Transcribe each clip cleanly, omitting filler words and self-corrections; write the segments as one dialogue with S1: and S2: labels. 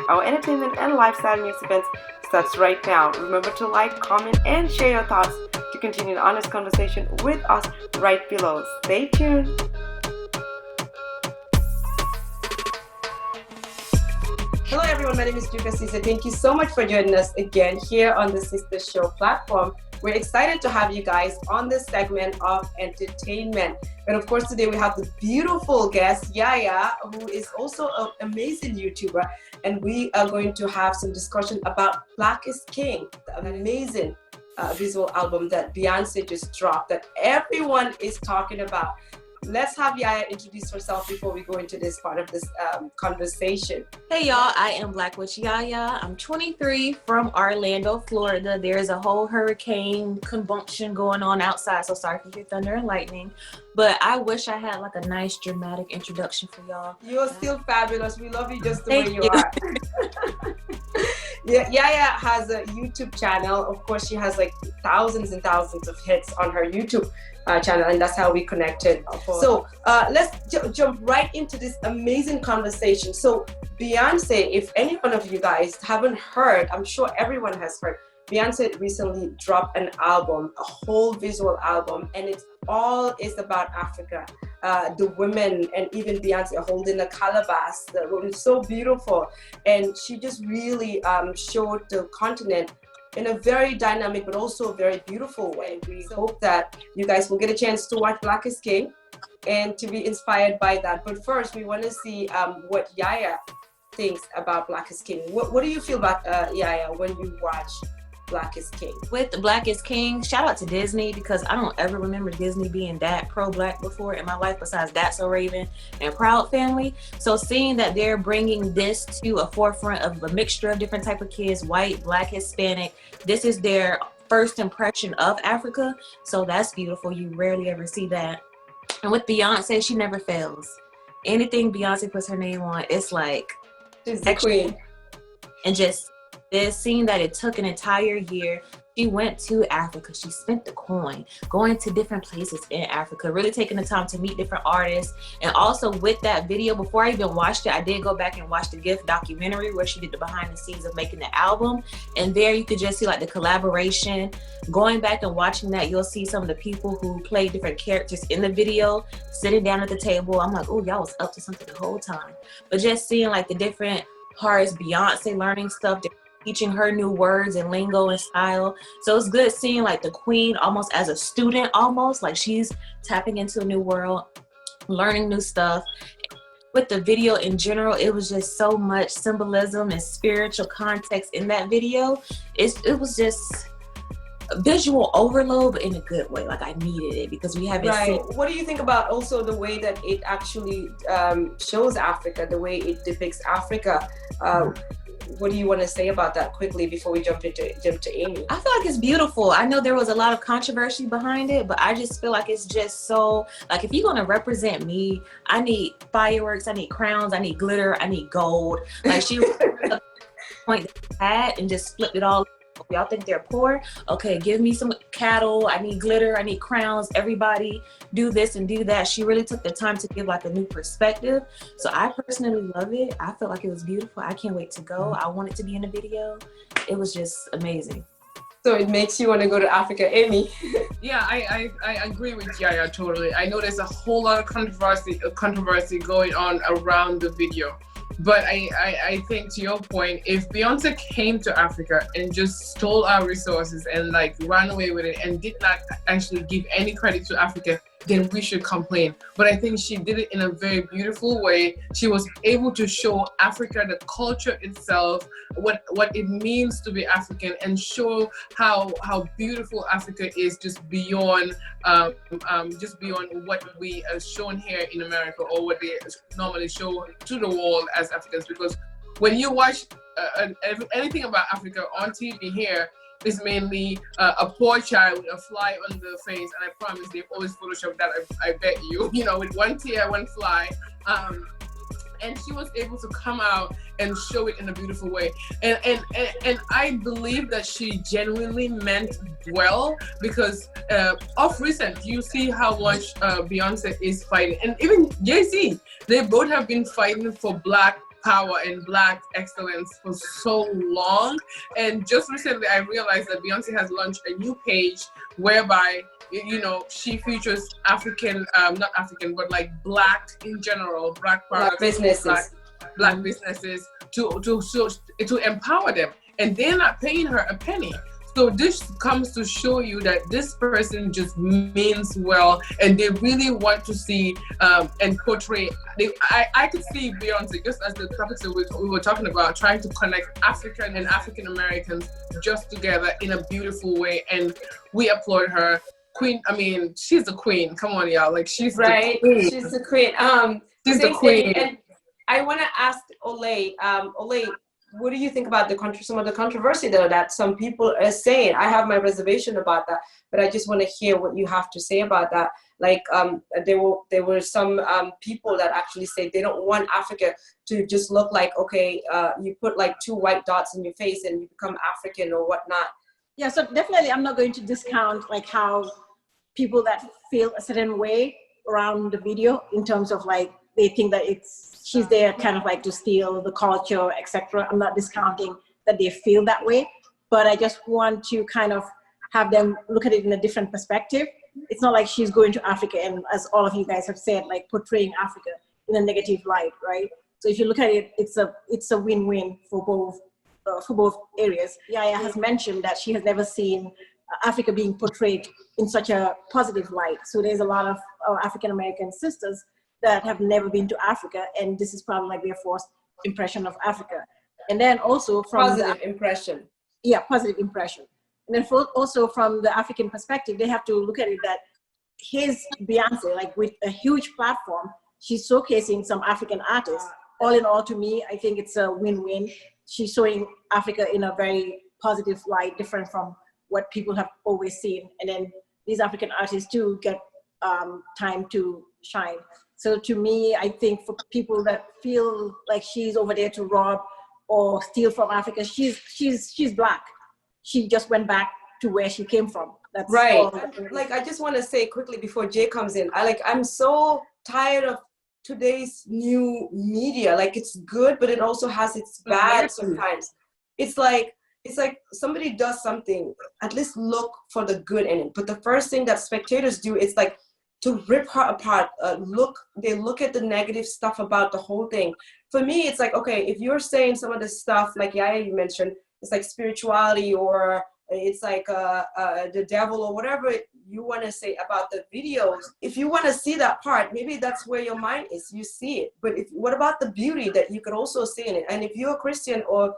S1: Our entertainment and lifestyle news event starts right now. Remember to like, comment, and share your thoughts to continue the honest conversation with us right below. Stay tuned. Hello everyone, my name is Juka Cesar. Thank you so much for joining us again here on the Sister Show platform. We're excited to have you guys on this segment of entertainment. And of course, today we have the beautiful guest, Yaya, who is also an amazing YouTuber. And we are going to have some discussion about Black is King, the amazing visual album that Beyonce just dropped that everyone is talking about. Let's have Yaya introduce herself before we go into this part of this conversation.
S2: Hey y'all, I am Black Witch Yaya. I'm 23 from Orlando, Florida. There's a whole hurricane convulsion going on outside, so sorry if you hear thunder and lightning. But I wish I had like a nice dramatic introduction for y'all.
S1: You're still fabulous. We love you just the way you are. Yeah, Yaya has a YouTube channel. Of course, she has like thousands and thousands of hits on her YouTube channel, and that's how we connected. So let's jump right into this amazing conversation. So Beyonce, if any one of you guys haven't heard, I'm sure everyone has heard, Beyonce recently dropped an album, a whole visual album, and it all is about Africa. The women and even Beyonce holding a calabash. It was so beautiful, and she just really showed the continent in a very dynamic but also a very beautiful way. We hope that you guys will get a chance to watch Black is King and to be inspired by that. But first, we want to see what Yaya thinks about Black is King. What do you feel about Yaya when you watch Black is King?
S2: With Black is King, shout out to Disney, because I don't ever remember Disney being that pro-Black before in my life, besides That's So Raven and Proud Family. So seeing that they're bringing this to a forefront of a mixture of different type of kids, white, Black, Hispanic, this is their first impression of Africa. So that's beautiful. You rarely ever see that. And with Beyonce, she never fails. Anything Beyonce puts her name on, it's like
S1: She's the queen.
S2: And just this, seeing that it took an entire year. She went to Africa. She spent the coin going to different places in Africa, really taking the time to meet different artists. And also with that video, before I even watched it, I did go back and watch the Gift documentary where she did the behind the scenes of making the album. And there you could just see like the collaboration. Going back and watching that, you'll see some of the people who played different characters in the video sitting down at the table. I'm like, oh, y'all was up to something the whole time. But just seeing like the different parts, Beyonce learning stuff, teaching her new words and lingo and style. So it's good seeing like the queen almost as a student, almost like she's tapping into a new world, learning new stuff. With the video in general, it was just so much symbolism and spiritual context in that video. It was just a visual overload, but in a good way. Like I needed it because we haven't seen.
S1: What do you think about also the way that it actually shows Africa, the way it depicts Africa? What do you want to say about that quickly before we jump to Amy?
S2: I feel like it's beautiful. I know there was a lot of controversy behind it, but I just feel like it's just so, like if you're going to represent me, I need fireworks, I need crowns, I need glitter, I need gold. Like she point that and just flipped it all. Y'all think they're poor? Okay, give me some cattle. I need glitter. I need crowns. Everybody do this and do that. She really took the time to give like a new perspective. So I personally love it. I felt like it was beautiful. I can't wait to go. I want it to be in a video. It was just amazing.
S1: So it makes you want to go to Africa, Amy.
S3: Yeah, I agree with Yaya totally. I know there's a whole lot of controversy going on around the video. But I think to your point, if Beyonce came to Africa and just stole our resources and like ran away with it and did not actually give any credit to Africa, then we should complain. But I think she did it in a very beautiful way. She was able to show Africa, the culture itself, what it means to be African, and show how beautiful Africa is just beyond what we are shown here in America or what they normally show to the world as Africans. Because when you watch anything about Africa on TV here, is mainly a poor child with a fly on the face, and I promise they've always photoshopped that, I bet you, with one tear, one fly. And she was able to come out and show it in a beautiful way. And I believe that she genuinely meant well, because of recent, you see how much Beyonce is fighting. And even Jay-Z, they both have been fighting for Black power and Black excellence for so long. And just recently, I realized that Beyonce has launched a new page whereby, you know, she features African, not African, but like Black in general, Black products,
S1: businesses,
S3: Black businesses to empower them, and they're not paying her a penny. So this comes to show you that this person just means well, and they really want to see and portray. I could see Beyonce, just as the topics that we were talking about, trying to connect African and African Americans just together in a beautiful way, and we applaud her. Queen, I mean, she's the queen. Come on, y'all. Like, she's
S1: right.
S3: the queen.
S1: She's the queen.
S3: She's the queen.
S1: And I want to ask Ole. Ole, what do you think about some of the controversy though that some people are saying? I have my reservation about that, but I just want to hear what you have to say about that. Like, there were some people that actually say they don't want Africa to just look like, okay, you put like 2 white dots in your face and you become African or whatnot.
S4: Yeah, so definitely I'm not going to discount like how people that feel a certain way around the video in terms of like they think that she's there kind of like to steal the culture, etc. I'm not discounting that they feel that way, but I just want to kind of have them look at it in a different perspective. It's not like she's going to Africa and, as all of you guys have said, like portraying Africa in a negative light, right? So if you look at it, it's a win-win for both areas. Yaya has mentioned that she has never seen Africa being portrayed in such a positive light. So there's a lot of African American sisters that have never been to Africa, and this is probably like their first impression of Africa. And then also from
S1: positive impression.
S4: Yeah, positive impression. And then also from the African perspective, they have to look at it that his Beyonce, like with a huge platform, she's showcasing some African artists. All in all, to me, I think it's a win-win. She's showing Africa in a very positive light, different from what people have always seen. And then these African artists too get time to shine. So to me, I think for people that feel like she's over there to rob or steal from Africa, she's Black. She just went back to where she came from. That's
S1: right.
S4: all.
S1: Like, I just want to say quickly before Jay comes in, I'm so tired of today's new media. Like, it's good, but it also has its bad sometimes. It's like somebody does something, at least look for the good in it. But the first thing that spectators do is like to rip her apart. They look at the negative stuff about the whole thing. For me, it's like, okay, if you're saying some of the stuff like Yaya you mentioned, it's like spirituality or it's like the devil or whatever you want to say about the videos. If you want to see that part, maybe that's where your mind is. You see it. But what about the beauty that you could also see in it? And if you're a Christian or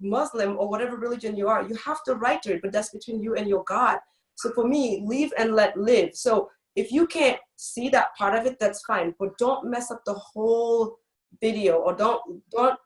S1: Muslim or whatever religion you are, you have to right to it. But that's between you and your God. So for me, leave and let live. So if you can't see that part of it, that's fine. But don't mess up the whole video, or don't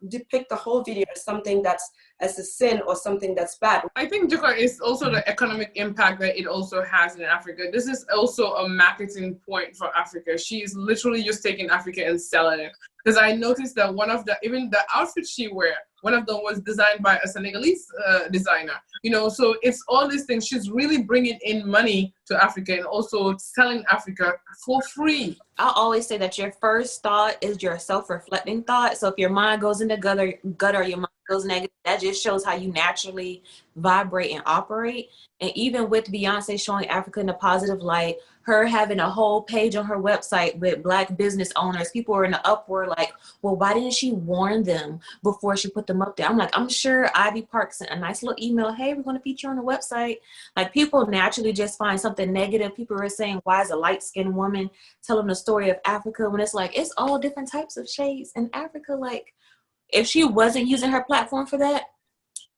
S1: depict the whole video as something that's as a sin or something that's bad.
S3: I think, Joka, is also the economic impact that it also has in Africa. This is also a marketing point for Africa. She's literally just taking Africa and selling it. Because I noticed that even the outfit she wear, one of them was designed by a Senegalese designer. You know, so it's all these things. She's really bringing in money to Africa and also selling Africa for free.
S2: I always say that your first thought is your self-reflecting thought. So if your mind goes in the gutter, your mind goes negative, that just shows how you naturally vibrate and operate. And even with Beyonce showing Africa in a positive light, her having a whole page on her website with Black business owners, people are in the uproar like, well, why didn't she warn them before she put them up there? I'm like, I'm sure Ivy Park sent a nice little email, hey, we're going to feature on the website. Like, people naturally just find something negative. People are saying, why is a light-skinned woman telling the story of Africa, when it's like, it's all different types of shades in Africa. Like, if she wasn't using her platform for that,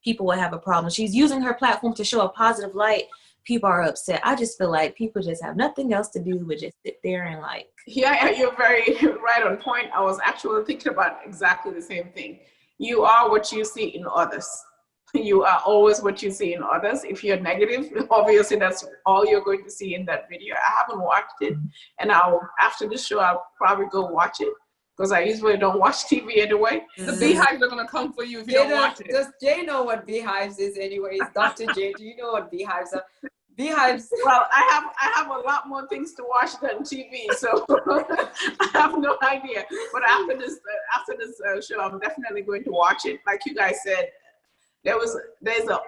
S2: people would have a problem. She's using her platform to show a positive light. People are upset. I just feel like people just have nothing else to do but just sit there and like.
S5: Yeah, you're very right on point. I was actually thinking about exactly the same thing. You are what you see in others. You are always what you see in others. If you're negative, obviously that's all you're going to see in that video. I haven't watched it, and after this show, I'll probably go watch it, because I usually don't watch TV anyway.
S3: The beehives are going to come for you if you don't watch it.
S1: Does Jay know what beehives is anyways? Dr. Jay, do you know what beehives are? Beehives.
S5: Well, I have a lot more things to watch than TV, so I have no idea. But after this show, I'm definitely going to watch it. Like you guys said, there's a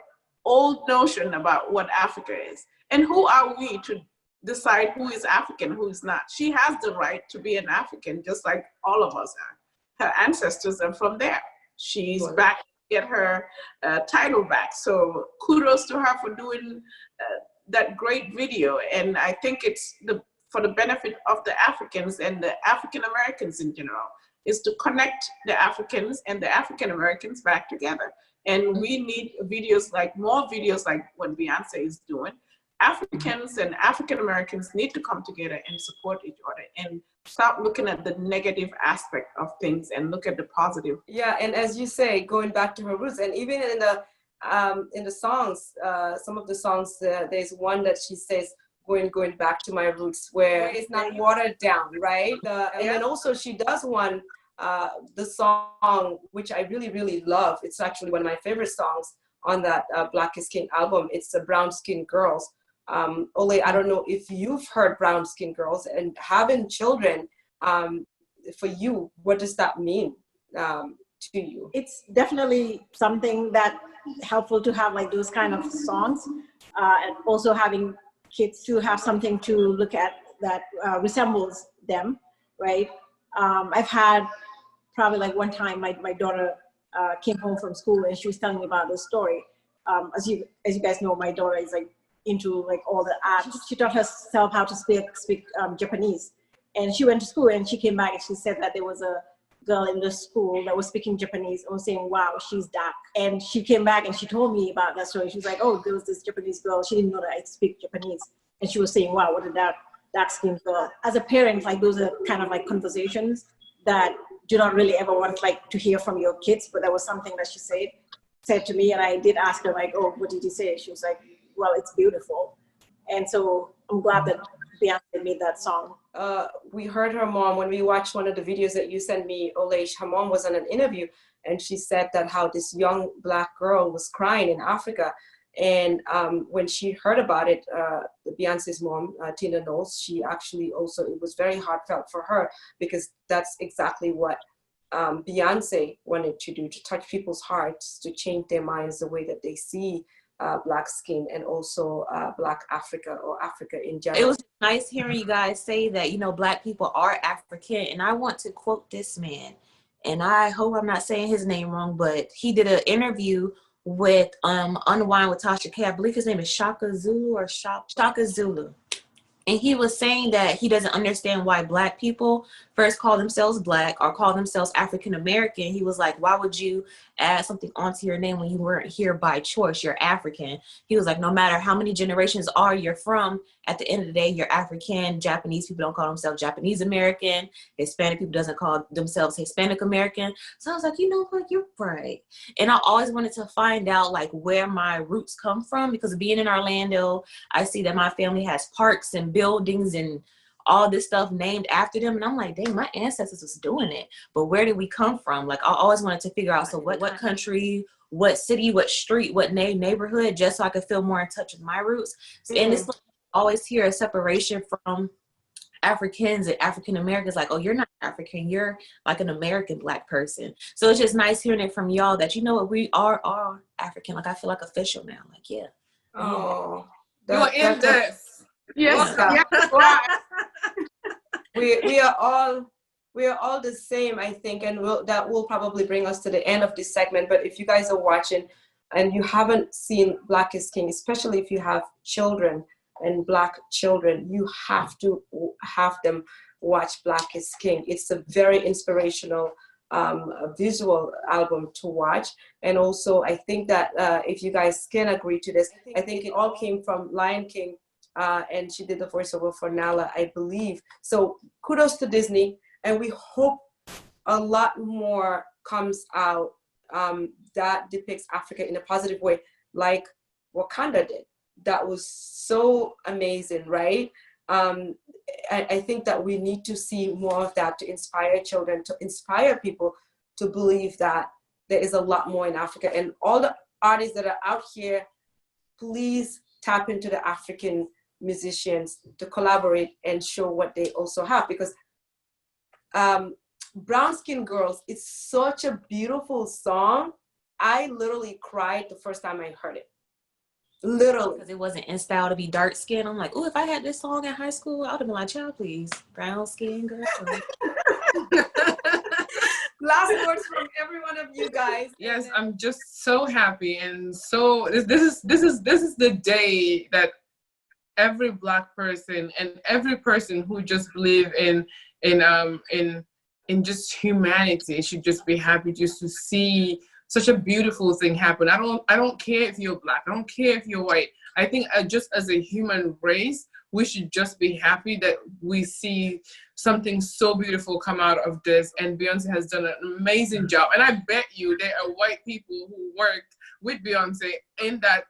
S5: old notion about what Africa is, and who are we to decide who is African, who is not? She has the right to be an African, just like all of us are. Her ancestors are from there. She's back to get her title back. So kudos to her for doing that great video. And I think it's for the benefit of the Africans and the African Americans in general, is to connect the Africans and the African Americans back together. And we need more videos like what Beyonce is doing. Africans and African Americans need to come together and support each other and stop looking at the negative aspect of things and look at the positive.
S1: Yeah, and as you say, going back to her roots, and even in the songs, some of the songs, there's one that she says, going back to my roots, where it's not watered down, right? And then also she does one, the song, which I really, really love. It's actually one of my favorite songs on that Black is King album. It's the Brown Skin Girls. Ole, I don't know if you've heard Brown Skin Girls, and having children, for you, what does that mean to you?
S4: It's definitely something that helpful to have like those kind of songs, and also having kids to have something to look at that resembles them, right? I've had probably like one time my daughter came home from school and she was telling me about this story. As you guys know, my daughter is like into like all the art. She taught herself how to speak Japanese, and she went to school and she came back and she said that there was a girl in the school that was speaking Japanese and was saying, wow, she's dark. And she came back and she told me about that story. She was like, oh, there was this Japanese girl. She didn't know that I speak Japanese. And she was saying, wow, what a dark skinned girl. As a parent, like those are kind of like conversations that do not really ever want like to hear from your kids. But that was something that she said to me. And I did ask her like, oh, what did you say? She was like, well, it's beautiful. And so I'm glad that Beyonce made that song.
S1: We heard her mom when we watched one of the videos that you sent me, Ole. Her mom was on an interview and she said that how this young Black girl was crying in Africa. And when she heard about it, Beyonce's mom, Tina Knowles, she actually also, it was very heartfelt for her, because that's exactly what Beyonce wanted to do, to touch people's hearts, to change their minds, the way that they see Black skin, and also Black Africa, or Africa in general.
S2: It was nice hearing you guys say that, you know, Black people are African. And I want to quote this man, and I hope I'm not saying his name wrong, but he did an interview with Unwind with Tasha K. I believe his name is Shaka Zulu or Shaka Zulu. And he was saying that he doesn't understand why Black people first call themselves Black or call themselves African American. He was like, why would you add something onto your name when you weren't here by choice? You're African. He was like, no matter how many generations you're from, at the end of the day, you're African. Japanese people don't call themselves Japanese American. Hispanic people doesn't call themselves Hispanic American. So I was like, you know what, you're right. And I always wanted to find out like where my roots come from, because being in Orlando, I see that my family has parks and buildings and all this stuff named after them. And I'm like, dang, my ancestors was doing it. But where did we come from? Like, I always wanted to figure out, so what country, what city, what street, what neighborhood, just so I could feel more in touch with my roots. And it's like, I always hear a separation from Africans and African Americans, like, oh, you're not African, you're like an American Black person. So it's just nice hearing it from y'all that, you know what, we are African. Like, I feel like official now. Like, yeah.
S1: Oh,
S3: you're in this.
S5: Yes,
S1: we are all the same, I think, and that will probably bring us to the end of this segment. But if you guys are watching and you haven't seen Black is King, especially if you have children and Black children, you have to have them watch Black is King. It's a very inspirational visual album to watch. And also, I think that if you guys can agree to this, I think it all came from Lion King. And she did the voiceover for Nala, I believe. So kudos to Disney, and we hope a lot more comes out that depicts Africa in a positive way, like Wakanda did. That was so amazing, right? I think that we need to see more of that to inspire children, to inspire people to believe that there is a lot more in Africa. And all the artists that are out here, please tap into the African musicians to collaborate and show what they also have, because Brown Skin Girls, it's such a beautiful song. I literally cried the first time I heard it. Literally.
S2: Because it wasn't in style to be dark skin. I'm like, oh, if I had this song in high school, I would have been like, child, please. Brown Skin Girl.
S1: Last words from every one of you guys.
S3: Yes, I'm just so happy, and so this is the day that every Black person and every person who just believe in just humanity should just be happy just to see such a beautiful thing happen. I don't care if you're Black. I don't care if you're white. I think just as a human race, we should just be happy that we see something so beautiful come out of this. And Beyonce has done an amazing job. And I bet you there are white people who worked with Beyonce in that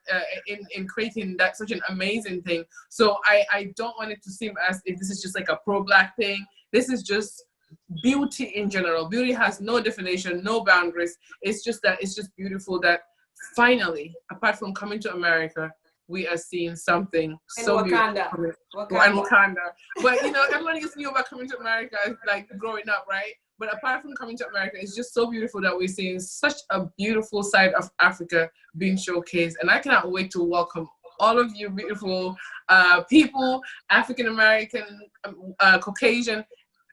S3: in creating that such an amazing thing. So I don't want it to seem as if this is just like a pro-Black thing. This is just beauty in general. Beauty has no definition, no boundaries. It's just beautiful that finally, apart from coming to America, we are seeing something so
S1: Wakanda.
S3: beautiful. And Wakanda. But you know, everybody just knew about coming to America like growing up, right? But apart from coming to America, it's just so beautiful that we're seeing such a beautiful side of Africa being showcased. And I cannot wait to welcome all of you beautiful people, African American, Caucasian.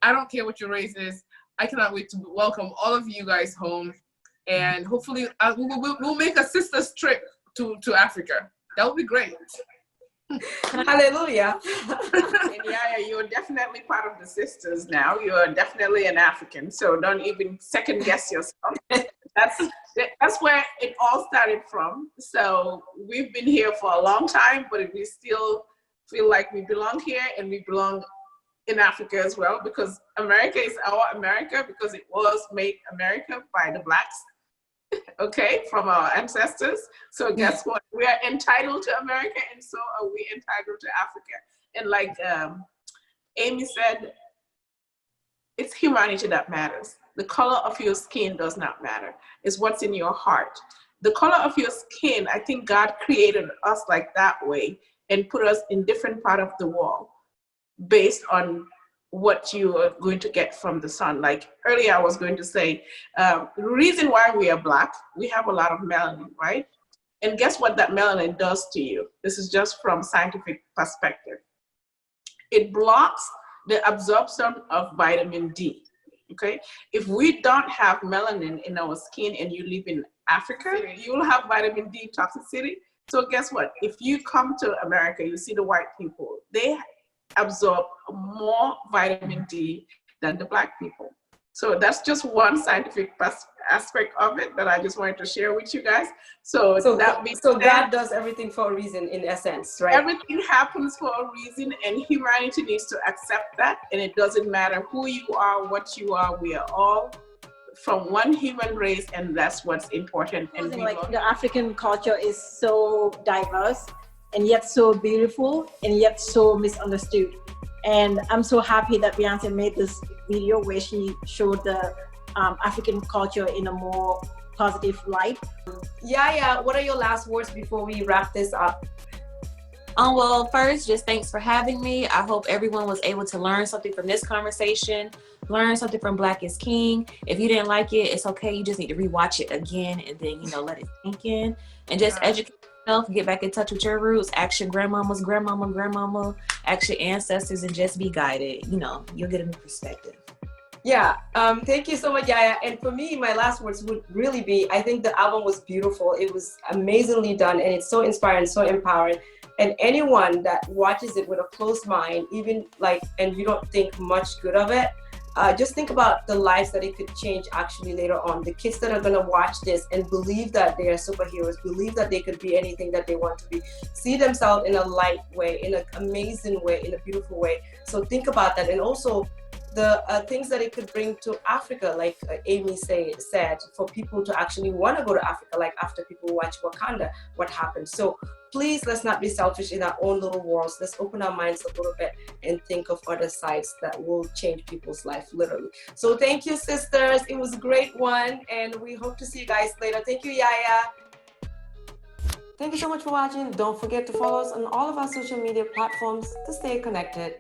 S3: I don't care what your race is. I cannot wait to welcome all of you guys home. And hopefully we'll make a sister's trip to Africa. That would be great.
S1: Hallelujah.
S5: And Yaya, you're definitely part of the sisters now. You're definitely an African, so don't even second guess yourself. That's where it all started from. So we've been here for a long time, but we still feel like we belong here, and we belong in Africa as well, because America is our America, because it was made America by the Blacks. Okay, from our ancestors. So guess what? We are entitled to America, and so are we entitled to Africa. And like Amy said, it's humanity that matters. The color of your skin does not matter. It's what's in your heart. The color of your skin, I think God created us like that way and put us in different part of the world based on what you are going to get from the sun. Like earlier I was going to say, the reason why we are Black, we have a lot of melanin, right? And guess what that melanin does to you? This is just from scientific perspective. It blocks the absorption of vitamin D, okay? If we don't have melanin in our skin and you live in Africa, you will have vitamin D toxicity. So guess what? If you come to America, you see the white people, they absorb more vitamin D than the Black people. So that's just one scientific aspect of it that I just wanted to share with you guys. So
S1: God does everything for a reason, in essence, right?
S5: Everything happens for a reason, and humanity needs to accept that. And it doesn't matter who you are, what you are, we are all from one human race, and that's what's important. And
S4: like the African culture is so diverse, and yet so beautiful, and yet so misunderstood. And I'm so happy that Beyonce made this video where she showed the African culture in a more positive light.
S1: Yaya, what are your last words before we wrap this up?
S2: Well, first, just thanks for having me. I hope everyone was able to learn something from this conversation, learn something from Black is King. If you didn't like it, it's okay. You just need to rewatch it again and then, let it sink in, and just educate yourself, get back in touch with your roots, ask your grandmama's grandmama, ask your ancestors, and just be guided. You'll get a new perspective.
S1: Yeah, thank you so much, Yaya. And for me, my last words would really be, I think the album was beautiful. It was amazingly done, and it's so inspiring, so empowering. And anyone that watches it with a closed mind, even and you don't think much good of it, just think about the lives that it could change actually later on. The kids that are gonna watch this and believe that they are superheroes, believe that they could be anything that they want to be, see themselves in a light way, in an amazing way, in a beautiful way. So think about that. And also the things that it could bring to Africa, like Amy said, for people to actually want to go to Africa, like after people watch Wakanda, what happened. So please, let's not be selfish in our own little worlds. Let's open our minds a little bit and think of other sides that will change people's life, literally. So thank you, sisters. It was a great one, and we hope to see you guys later. Thank you, Yaya. Thank you so much for watching. Don't forget to follow us on all of our social media platforms to stay connected.